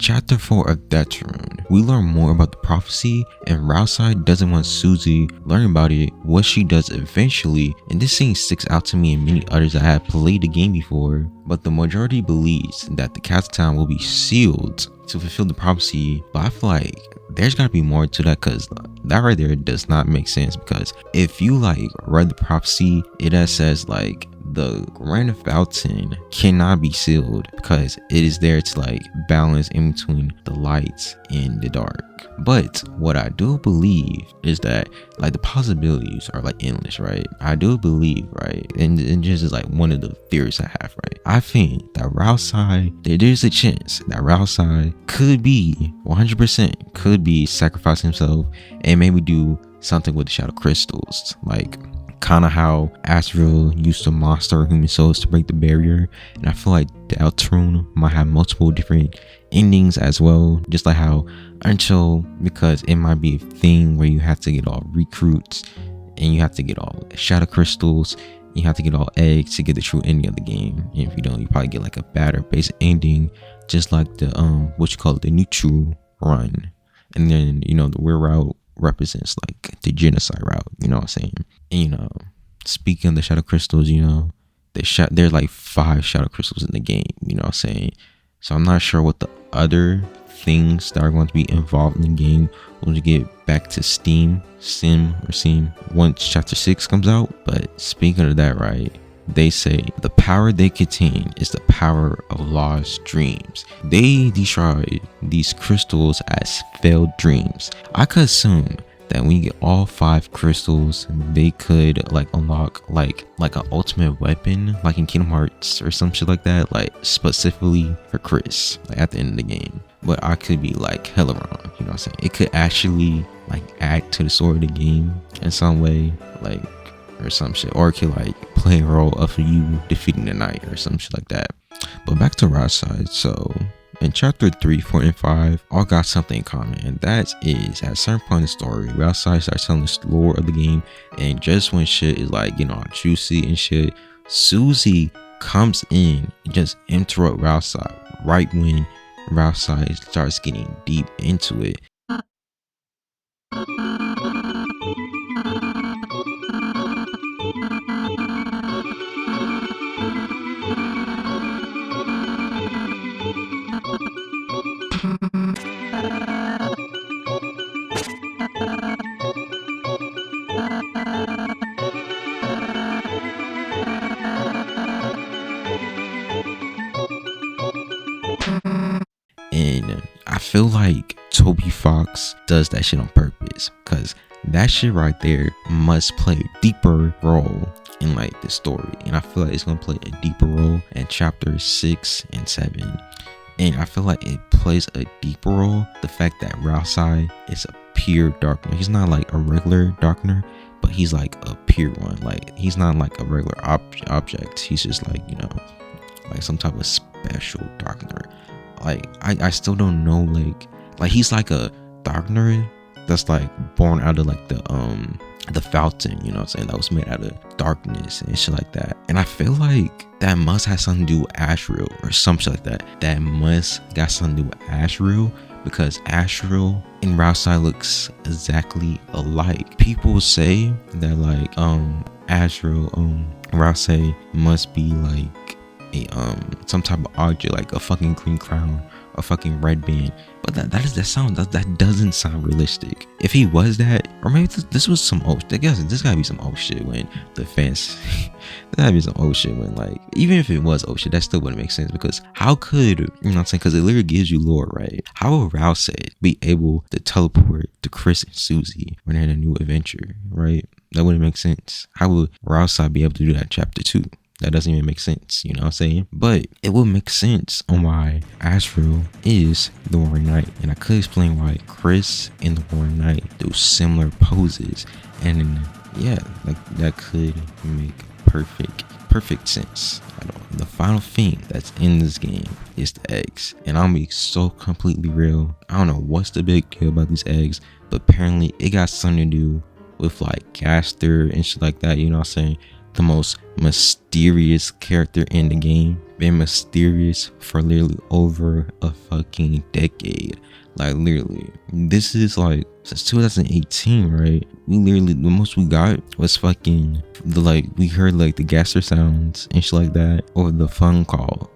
chapter 4 of Deltarune, we learn more about the prophecy, and Rousai doesn't want Susie learning about it, what she does eventually, and this scene sticks out to me and many others that have played the game before. But the majority believes that the castle town will be sealed to fulfill the prophecy, but I feel like there's gotta be more to that, because that right there does not make sense. Because if you like read the prophecy, it says like the grand fountain cannot be sealed because it is there to like balance in between the lights and the dark. But what I do believe is that like the possibilities are like endless, right? I do believe, right? And just is like one of the theories I have, right? I think that Rousai, there's a chance that Rousai could be 100% could be sacrifice himself and maybe do something with the shadow crystals, like kind of how Astral used to monster human souls to break the barrier. And I feel like Deltarune might have multiple different endings as well, just like how until, because it might be a thing where you have to get all recruits and you have to get all shadow crystals, you have to get all eggs to get the true ending of the game. And if you don't, you probably get like a better basic ending, just like the what you call it, the neutral run. And then, you know, the weird route represents like the genocide route, you know what I'm saying? And, you know, speaking of the shadow crystals, you know, there's like 5 shadow crystals in the game, you know what I'm saying? So I'm not sure what the other things that are going to be involved in the game when we get back to Steam once chapter 6 comes out. But speaking of that, right, they say the power they contain is the power of lost dreams. They describe these crystals as failed dreams. I could assume that when you get all 5 crystals, they could like unlock like an ultimate weapon, like in Kingdom Hearts or some shit like that, like specifically for Chris, like at the end of the game. But I could be like hella wrong, you know what I'm saying? It could actually like add to the story of the game in some way, like, or some shit, or it could like play a role of you defeating the knight or some shit like that. But back to Rousai. So in chapter 3, 4, and 5 all got something in common, and that is at a certain point in the story, Rousai starts telling the lore of the game, and just when shit is like, you know, juicy and shit, Susie comes in and just interrupt Rousai right when Rousai starts getting deep into it. And I feel like Toby Fox does that shit on purpose, because that shit right there must play a deeper role in like the story. And I feel like it's gonna play a deeper role in chapter 6 and 7. And I feel like it plays a deeper role, the fact that Rousai is a pure darkener. He's not like a regular darkener, but he's like a pure one. Like he's not like a regular object. He's just like, you know, like some type of special darkener. Like I still don't know, like he's like a darkener that's like born out of like the fountain, you know what I'm saying, that was made out of darkness and shit like that. And I feel like that must have something to do with Ashriel or something like that. That must got something to do with Ashriel, because Ashriel and Rousai looks exactly alike. People say that like Ashriel Rousai must be like a some type of object, like a fucking green crown, a fucking red band. But that doesn't sound realistic. If he was that, or maybe this was some old, I guess this gotta be some old shit when the fans there gotta be some old shit when, like, even if it was old shit, that still wouldn't make sense. Because how could, you know what I'm saying, because it literally gives you lore, right? How would Rousai be able to teleport to Chris and Susie when they're in a new adventure, right? That wouldn't make sense. How would Rousai be able to do that in chapter 2? That doesn't even make sense, you know what I'm saying? But it will make sense on why Ashriel is the Warring Knight. And I could explain why Chris and the Warring Knight do similar poses. And yeah, like that could make perfect sense. The final thing that's in this game is the eggs. And I'll be so completely real, I don't know what's the big deal about these eggs, but apparently it got something to do with like Gaster and shit like that, you know what I'm saying? the most mysterious character in the game. Been mysterious for literally over a fucking decade. Like literally, this is like since 2018, right? We literally, the most we got was fucking we heard like the gaster sounds and shit like that, or the phone call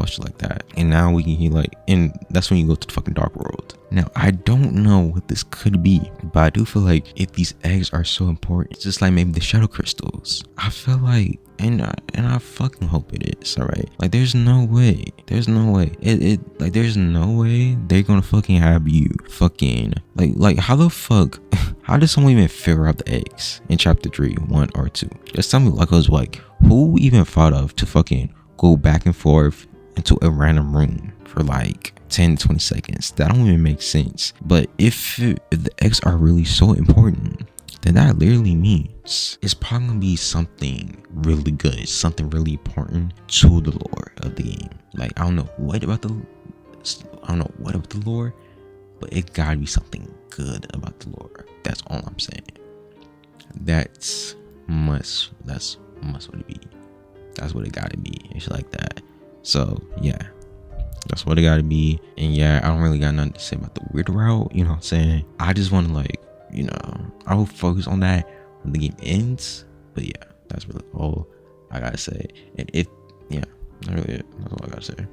shit like that. And now we can hear like, and that's when you go to the fucking dark world. Now I don't know what this could be, but I do feel like if these eggs are so important, it's just like maybe the shadow crystals. I feel like, and I fucking hope it is. All right, like there's no way there's no way they're gonna fucking have you fucking like how the fuck how did someone even figure out the eggs in chapter 3, 1 or 2? Just tell me, like, I was like, who even thought of to fucking go back and forth into a random room for like 10-20 seconds? That don't even make sense. But if the eggs are really so important, then that literally means it's probably gonna be something really good, something really important to the lore of the game. Like I don't know what about the lore, but it gotta be something good about the lore. That's all I'm saying. That's must what it be. That's what it gotta be. It's like that. So yeah, that's what it gotta be. And yeah, I don't really got nothing to say about the weird route. You know what I'm saying? I just want to like, you know, I will focus on that when the game ends. But yeah, that's really all I gotta say. And that's all I gotta say.